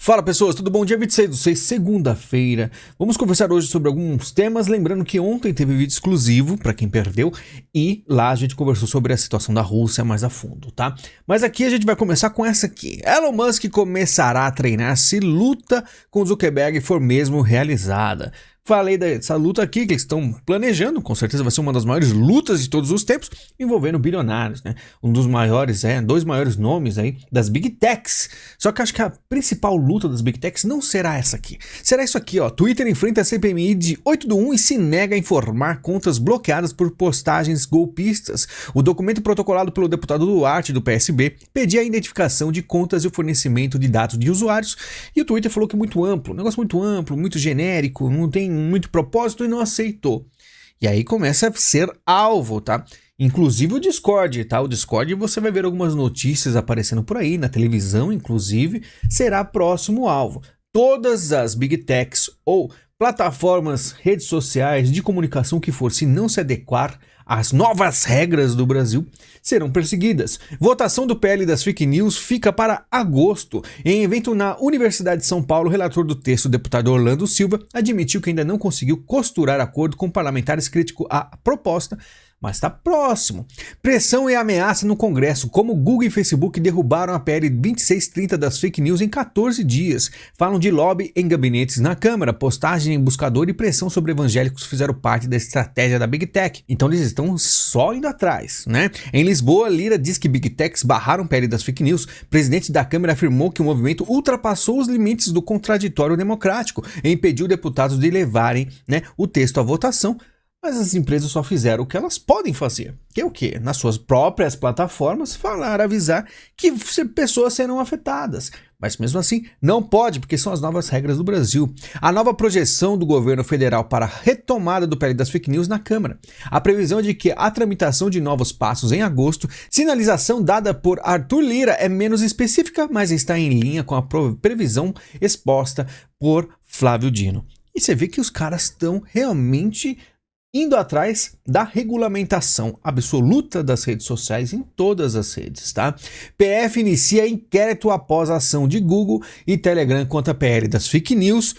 Fala pessoas, tudo bom? Dia 26/6, segunda-feira. Vamos conversar hoje sobre alguns temas, lembrando que ontem teve vídeo exclusivo para quem perdeu e lá a gente conversou sobre a situação da Rússia mais a fundo, tá? Mas aqui a gente vai começar com essa aqui. Elon Musk começará a treinar se luta com Zuckerberg for mesmo realizada. Falei dessa luta aqui que eles estão planejando, com certeza vai ser uma das maiores lutas de todos os tempos, envolvendo bilionários, né? Um dos maiores, dois maiores nomes aí das Big Techs. Só que acho que a principal luta das Big Techs não será essa aqui. Será isso aqui, ó. Twitter enfrenta a CPMI de 8/1 e se nega a informar contas bloqueadas por postagens golpistas. O documento protocolado pelo deputado Duarte do PSB pedia a identificação de contas e o fornecimento de dados de usuários. E o Twitter falou que é muito amplo, um negócio muito amplo, muito genérico, não tem muito propósito e não aceitou. E aí começa a ser alvo, tá? Inclusive o Discord, tá? O Discord você vai ver algumas notícias aparecendo por aí, na televisão inclusive, será próximo alvo. Todas as Big Techs ou plataformas, redes sociais de comunicação que for, se não se adequar às novas regras do Brasil, serão perseguidas. Votação do PL das fake news fica para agosto. Em evento na Universidade de São Paulo, o relator do texto, o deputado Orlando Silva, admitiu que ainda não conseguiu costurar acordo com parlamentares críticos à proposta, mas está próximo. Pressão e ameaça no Congresso, como Google e Facebook derrubaram a PL 2630 das fake news em 14 dias. Falam de lobby em gabinetes na Câmara, postagem em buscador e pressão sobre evangélicos fizeram parte da estratégia da Big Tech. Então eles estão só indo atrás, né? Em Lisboa, Lira diz que Big Techs barraram PL das fake news. O presidente da Câmara afirmou que o movimento ultrapassou os limites do contraditório democrático e impediu deputados de levarem, o texto à votação. Mas as empresas só fizeram o que elas podem fazer, que é o quê? Nas suas próprias plataformas, falar, avisar que pessoas serão afetadas. Mas mesmo assim, não pode, porque são as novas regras do Brasil. A nova projeção do governo federal para a retomada do PL das fake news na Câmara. A previsão de que a tramitação de novos passos em agosto, sinalização dada por Arthur Lira é menos específica, mas está em linha com a previsão exposta por Flávio Dino. E você vê que os caras estão realmente indo atrás da regulamentação absoluta das redes sociais em todas as redes, tá? PF inicia inquérito após a ação de Google e Telegram contra a PL das fake news.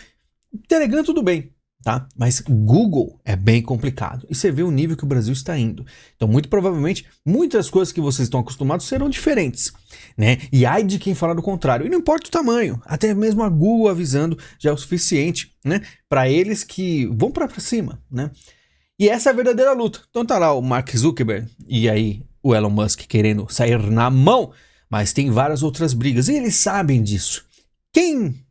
Telegram tudo bem, tá? Mas Google é bem complicado. E você vê o nível que o Brasil está indo. Então, muito provavelmente, muitas coisas que vocês estão acostumados serão diferentes, né? E ai de quem falar do contrário. E não importa o tamanho. Até mesmo a Google avisando já é o suficiente, né? Para eles que vão para cima, né? E essa é a verdadeira luta. Então tá lá o Mark Zuckerberg e aí o Elon Musk querendo sair na mão, mas tem várias outras brigas e eles sabem disso. Quem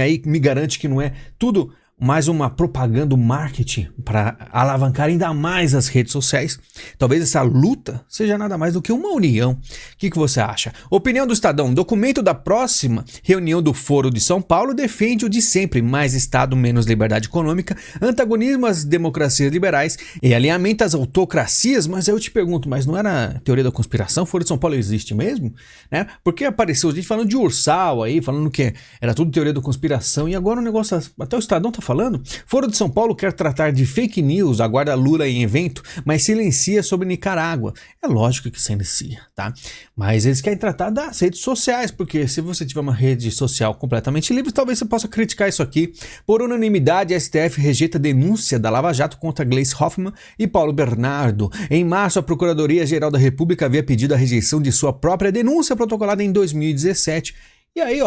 aí me garante que não é tudo mais uma propaganda, marketing para alavancar ainda mais as redes sociais? Talvez essa luta seja nada mais do que uma união. O que você acha? Opinião do Estadão. Documento da próxima reunião do Foro de São Paulo defende o de sempre, mais Estado, menos liberdade econômica, antagonismo às democracias liberais e alinhamento às autocracias. Mas aí eu te pergunto, mas não era teoria da conspiração? O Foro de São Paulo existe mesmo? Né? Porque apareceu gente falando de Ursal aí, falando que era tudo teoria da conspiração e agora o negócio, até o Estadão tá falando. Foro de São Paulo quer tratar de fake news, aguarda Lula em evento, mas silencia sobre Nicarágua. É lógico que silencia, tá? Mas eles querem tratar das redes sociais, porque se você tiver uma rede social completamente livre, talvez você possa criticar isso aqui. Por unanimidade, a STF rejeita a denúncia da Lava Jato contra Gleisi Hoffmann e Paulo Bernardo. Em março, a Procuradoria-Geral da República havia pedido a rejeição de sua própria denúncia protocolada em 2017. E aí,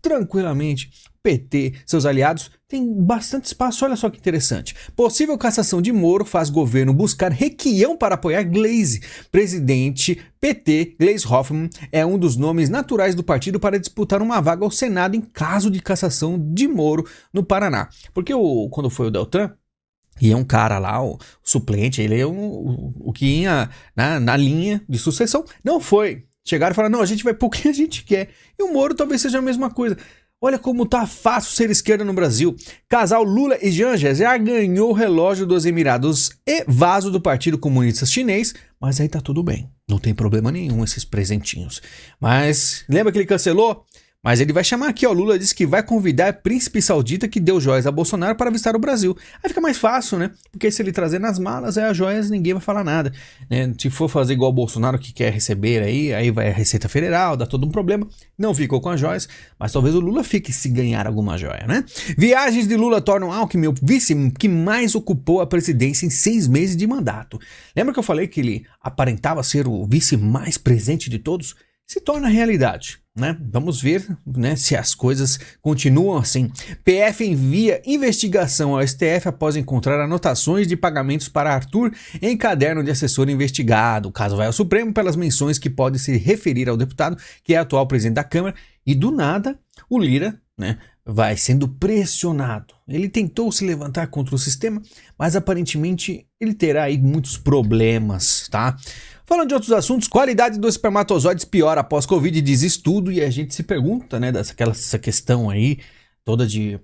tranquilamente, PT, seus aliados, tem bastante espaço. Olha só que interessante. Possível cassação de Moro faz governo buscar requião para apoiar Gleisi. Presidente PT, Gleisi Hoffmann, é um dos nomes naturais do partido para disputar uma vaga ao Senado em caso de cassação de Moro no Paraná. Porque quando foi o Deltan, e é um cara lá, o suplente, ele é o que ia na linha de sucessão. Não foi. Chegaram e falaram, não, a gente vai por quem a gente quer. E o Moro talvez seja a mesma coisa. Olha como tá fácil ser esquerda no Brasil. Casal Lula e Janja já ganhou o relógio dos Emirados e vaso do Partido Comunista Chinês, mas aí tá tudo bem. Não tem problema nenhum esses presentinhos. Mas lembra que ele cancelou? Mas ele vai chamar aqui, ó, Lula disse que vai convidar a príncipe saudita que deu joias a Bolsonaro para visitar o Brasil. Aí fica mais fácil, né? Porque se ele trazer nas malas, as joias, ninguém vai falar nada, né? Se for fazer igual o Bolsonaro que quer receber aí vai a Receita Federal, dá todo um problema. Não ficou com as joias, mas talvez o Lula fique se ganhar alguma joia, né? Viagens de Lula tornam Alckmin o vice que mais ocupou a presidência em 6 meses de mandato. Lembra que eu falei que ele aparentava ser o vice mais presente de todos? Se torna realidade, né? Vamos ver, né, se as coisas continuam assim. PF envia investigação ao STF após encontrar anotações de pagamentos para Arthur em caderno de assessor investigado. O caso vai ao Supremo pelas menções que podem se referir ao deputado, que é atual presidente da Câmara, e do nada o Lira, né, vai sendo pressionado. Ele tentou se levantar contra o sistema, mas aparentemente ele terá aí muitos problemas, tá? Falando de outros assuntos, qualidade dos espermatozoides piora após Covid, diz estudo, e a gente se pergunta, né, essa questão aí, toda de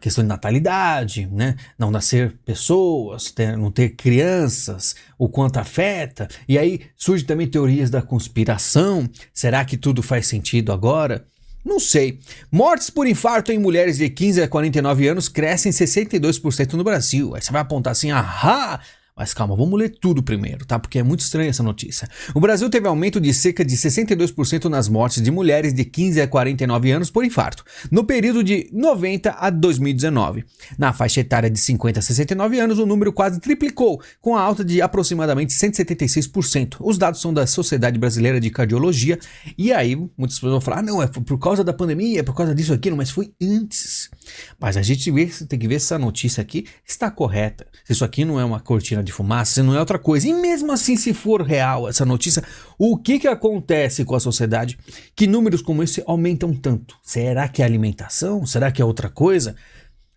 questão de natalidade, né, não nascer pessoas, não ter crianças, o quanto afeta, e aí surgem também teorias da conspiração, será que tudo faz sentido agora? Não sei. Mortes por infarto em mulheres de 15 a 49 anos crescem 62% no Brasil. Aí você vai apontar assim, ahá! Mas calma, vamos ler tudo primeiro, tá? Porque é muito estranha essa notícia. O Brasil teve aumento de cerca de 62% nas mortes de mulheres de 15 a 49 anos por infarto, no período de 90 a 2019. Na faixa etária de 50 a 69 anos, o número quase triplicou, com a alta de aproximadamente 176%. Os dados são da Sociedade Brasileira de Cardiologia, e aí muitas pessoas vão falar, não, é por causa da pandemia, é por causa disso aqui, mas foi antes. Mas a gente tem que ver se essa notícia aqui está correta, se isso aqui não é uma cortina de fumaça, se não é outra coisa. E mesmo assim, se for real essa notícia, o que acontece com a sociedade que números como esse aumentam tanto? Será que é alimentação? Será que é outra coisa?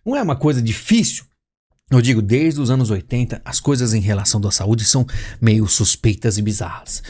Não é uma coisa difícil? Eu digo, desde os anos 80, as coisas em relação à saúde são meio suspeitas e bizarras.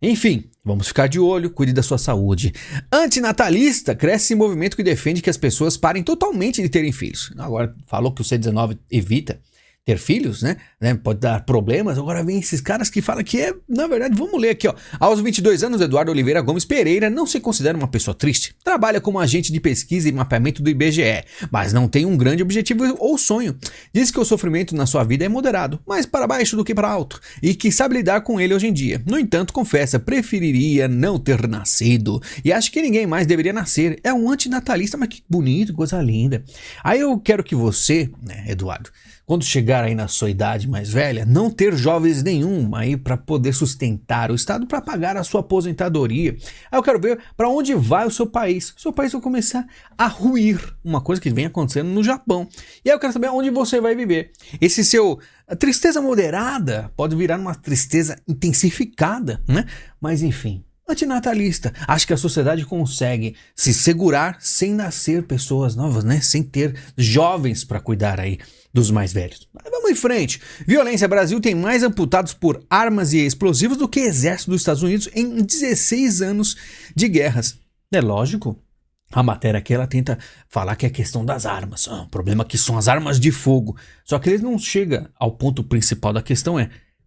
Enfim, vamos ficar de olho, cuide da sua saúde. Antinatalista, cresce esse movimento que defende que as pessoas parem totalmente de terem filhos. Agora, falou que o C19 evita ter filhos, né? Pode dar problemas. Agora vem esses caras que falam que na verdade, vamos ler aqui, ó. Aos 22 anos, Eduardo Oliveira Gomes Pereira não se considera uma pessoa triste. Trabalha como agente de pesquisa e mapeamento do IBGE, mas não tem um grande objetivo ou sonho. Diz que o sofrimento na sua vida é moderado, mais para baixo do que para alto, e que sabe lidar com ele hoje em dia. No entanto, confessa, preferiria não ter nascido, e acha que ninguém mais deveria nascer. É um antinatalista, mas que bonito, coisa linda. Aí eu quero que você, né, Eduardo, quando chegar aí na sua idade mais velha, não ter jovens nenhum aí para poder sustentar o Estado, para pagar a sua aposentadoria. Aí eu quero ver para onde vai o seu país. O seu país vai começar a ruir, uma coisa que vem acontecendo no Japão. E aí eu quero saber onde você vai viver. Esse seu tristeza moderada pode virar uma tristeza intensificada, né? Mas enfim, antinatalista. Acho que a sociedade consegue se segurar sem nascer pessoas novas, né? Sem ter jovens para cuidar aí dos mais velhos. Mas vamos em frente. Violência. Brasil tem mais amputados por armas e explosivos do que exército dos Estados Unidos em 16 anos de guerras. É lógico. A matéria aqui ela tenta falar que é questão das armas. O problema aqui são as armas de fogo. Só que eles não chegam ao ponto principal da questão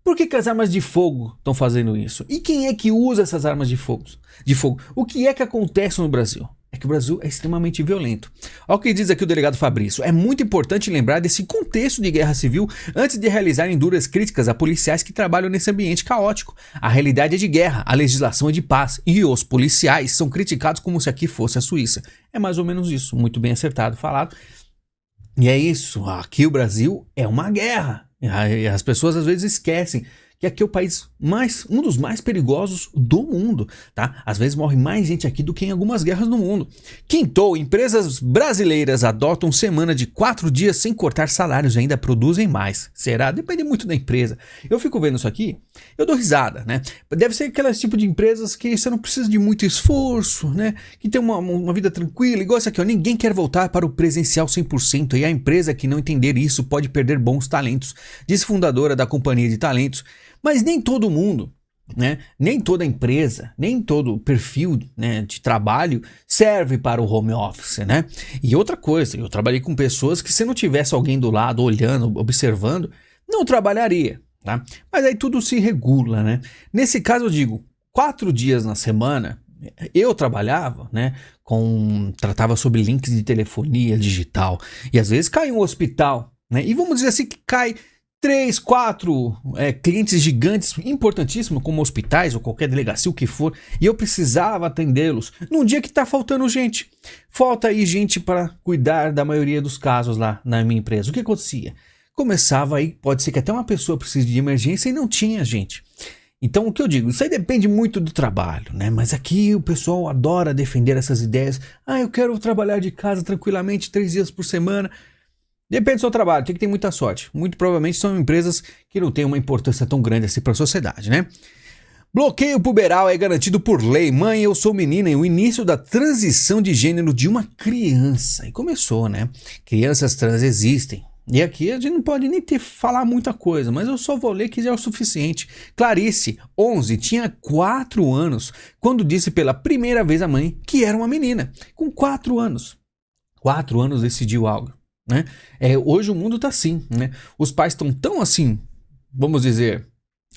por que as armas de fogo estão fazendo isso? E quem é que usa essas armas de fogo? O que é que acontece no Brasil? É que o Brasil é extremamente violento. Olha o que diz aqui o delegado Fabrício. É muito importante lembrar desse contexto de guerra civil antes de realizarem duras críticas a policiais que trabalham nesse ambiente caótico. A realidade é de guerra, a legislação é de paz e os policiais são criticados como se aqui fosse a Suíça. É mais ou menos isso, muito bem acertado, falado. E é isso, aqui o Brasil é uma guerra. E as pessoas às vezes esquecem que aqui é o país um dos mais perigosos do mundo, tá? Às vezes morre mais gente aqui do que em algumas guerras no mundo. Quintou, empresas brasileiras adotam semana de 4 dias sem cortar salários e ainda produzem mais. Será? Depende muito da empresa. Eu fico vendo isso aqui, eu dou risada, né? Deve ser aquelas tipo de empresas que você não precisa de muito esforço, né? Que tem uma vida tranquila, igual essa aqui, ó. Ninguém quer voltar para o presencial 100% e a empresa que não entender isso pode perder bons talentos, diz fundadora da companhia de talentos. Mas nem todo mundo, né? Nem toda empresa, nem todo perfil, né, de trabalho serve para o home office, né? E outra coisa, eu trabalhei com pessoas que se não tivesse alguém do lado olhando, observando, não trabalharia, tá? Mas aí tudo se regula, né? Nesse caso eu digo, 4 dias na semana Eu trabalhava, né, tratava sobre links de telefonia digital, e às vezes cai um hospital, né, e vamos dizer assim que cai 3, 4 clientes gigantes importantíssimos, como hospitais ou qualquer delegacia, o que for, e eu precisava atendê-los num dia que tá faltando gente. Falta aí gente para cuidar da maioria dos casos lá na minha empresa. O que acontecia? Começava aí, pode ser que até uma pessoa precise de emergência e não tinha gente. Então o que eu digo, isso aí depende muito do trabalho, né? Mas aqui o pessoal adora defender essas ideias. Ah, eu quero trabalhar de casa tranquilamente 3 dias por semana. Depende do seu trabalho, tem que ter muita sorte. Muito provavelmente são empresas que não têm uma importância tão grande assim para a sociedade, né? Bloqueio puberal é garantido por lei. Mãe, eu sou menina, e o início da transição de gênero de uma criança. E começou, né? Crianças trans existem. E aqui a gente não pode nem falar muita coisa, mas eu só vou ler que já é o suficiente. Clarice, 11, tinha 4 anos, quando disse pela primeira vez à mãe que era uma menina. Com 4 anos. 4 anos decidiu algo, né? Hoje o mundo tá assim, né? Os pais estão tão assim, vamos dizer,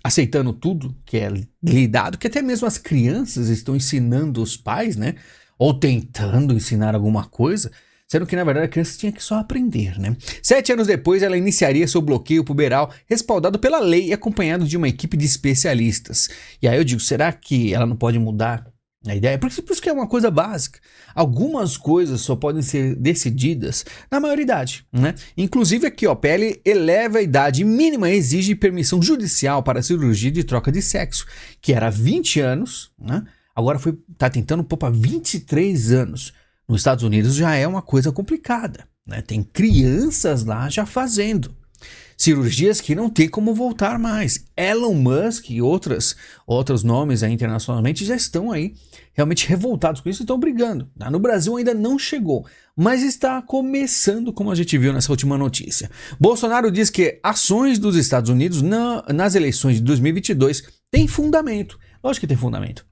aceitando tudo que é lhe dado, que até mesmo as crianças estão ensinando os pais, né? Ou tentando ensinar alguma coisa, sendo que, na verdade, a criança tinha que só aprender, né? 7 anos depois, ela iniciaria seu bloqueio puberal, respaldado pela lei e acompanhado de uma equipe de especialistas. E aí eu digo, será que ela não pode mudar a ideia? Por isso que é uma coisa básica. Algumas coisas só podem ser decididas na maioridade, né? Inclusive aqui, ó, PL eleva a idade mínima e exige permissão judicial para a cirurgia de troca de sexo, que era 20 anos, né? Agora tá tentando pôr para 23 anos. Nos Estados Unidos já é uma coisa complicada, né? Tem crianças lá já fazendo cirurgias que não tem como voltar mais. Elon Musk e outros nomes aí internacionalmente já estão aí realmente revoltados com isso e estão brigando. No Brasil ainda não chegou, mas está começando, como a gente viu nessa última notícia. Bolsonaro diz que ações dos Estados Unidos nas eleições de 2022 têm fundamento. Lógico que tem fundamento.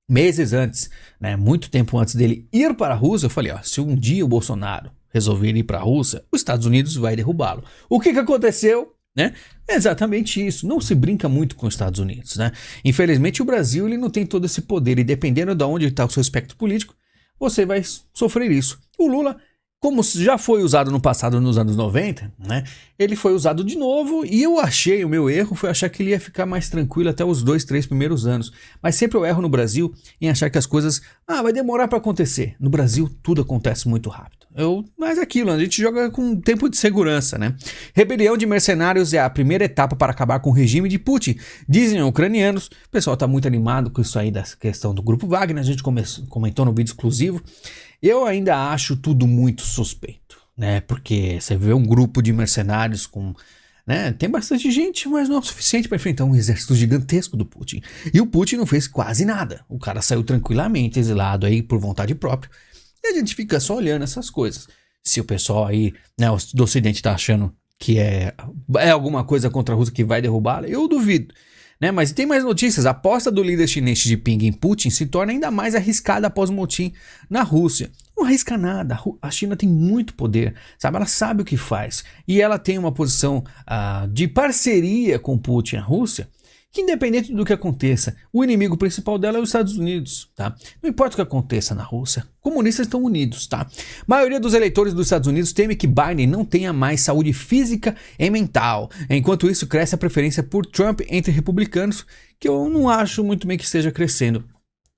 Meses antes, né, muito tempo antes dele ir para a Rússia, eu falei, ó, se um dia o Bolsonaro resolver ir para a Rússia, os Estados Unidos vai derrubá-lo. O que aconteceu? Né? É exatamente isso. Não se brinca muito com os Estados Unidos, né? Infelizmente o Brasil ele não tem todo esse poder e dependendo de onde está o seu espectro político, você vai sofrer isso. O Lula, como já foi usado no passado nos anos 90, né? Ele foi usado de novo e o meu erro foi achar que ele ia ficar mais tranquilo até os 2, 3 primeiros anos. Mas sempre eu erro no Brasil em achar que as coisas, vai demorar para acontecer. No Brasil tudo acontece muito rápido. Mas aquilo, a gente joga com tempo de segurança, né? Rebelião de mercenários é a primeira etapa para acabar com o regime de Putin, dizem ucranianos. O pessoal tá muito animado com isso aí da questão do Grupo Wagner, a gente comentou no vídeo exclusivo. Eu ainda acho tudo muito suspeito, né? Porque você vê um grupo de mercenários com, né? Tem bastante gente, mas não é o suficiente para enfrentar um exército gigantesco do Putin. E o Putin não fez quase nada. O cara saiu tranquilamente, exilado aí por vontade própria. E a gente fica só olhando essas coisas. Se o pessoal aí, né, do Ocidente tá achando que é alguma coisa contra a Rússia que vai derrubá-la, eu duvido. Né? Mas tem mais notícias. A aposta do líder chinês Xi Jinping em Putin se torna ainda mais arriscada após o motim na Rússia. Não arrisca nada. A China tem muito poder, sabe? Ela sabe o que faz. E ela tem uma posição de parceria com Putin, a Rússia, que independente do que aconteça, o inimigo principal dela é os Estados Unidos, tá? Não importa o que aconteça na Rússia, comunistas estão unidos, tá? A maioria dos eleitores dos Estados Unidos teme que Biden não tenha mais saúde física e mental. Enquanto isso, cresce a preferência por Trump entre republicanos, que eu não acho muito bem que esteja crescendo.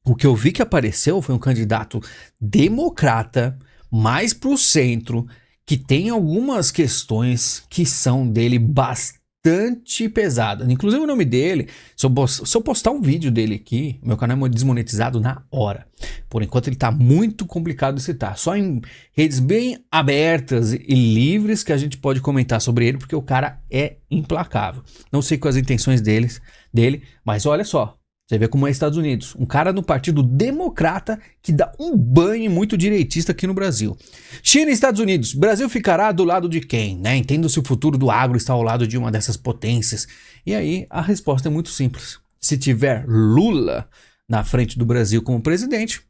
O que eu vi que apareceu foi um candidato democrata, mais pro centro, que tem algumas questões que são dele bastante pesada. Inclusive o nome dele, se eu postar um vídeo dele aqui, meu canal é desmonetizado na hora. Por enquanto ele tá muito complicado de citar. Só em redes bem abertas e livres que a gente pode comentar sobre ele, porque o cara é implacável. Não sei quais as intenções dele, mas olha só. Você vê como é Estados Unidos. Um cara no Partido Democrata que dá um banho muito direitista aqui no Brasil. China e Estados Unidos. Brasil ficará do lado de quem? Né? Entenda se o futuro do agro está ao lado de uma dessas potências. E aí a resposta é muito simples. Se tiver Lula na frente do Brasil como presidente,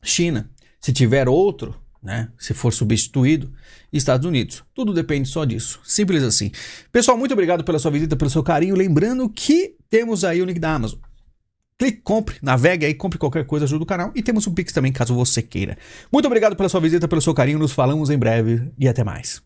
China. Se tiver outro, né, se for substituído, Estados Unidos. Tudo depende só disso. Simples assim. Pessoal, muito obrigado pela sua visita, pelo seu carinho. Lembrando que temos aí o link da Amazon. clique, compre, navegue aí, compre qualquer coisa, ajuda o canal. E temos um Pix também, caso você queira. Muito obrigado pela sua visita, pelo seu carinho. Nos falamos em breve e até mais.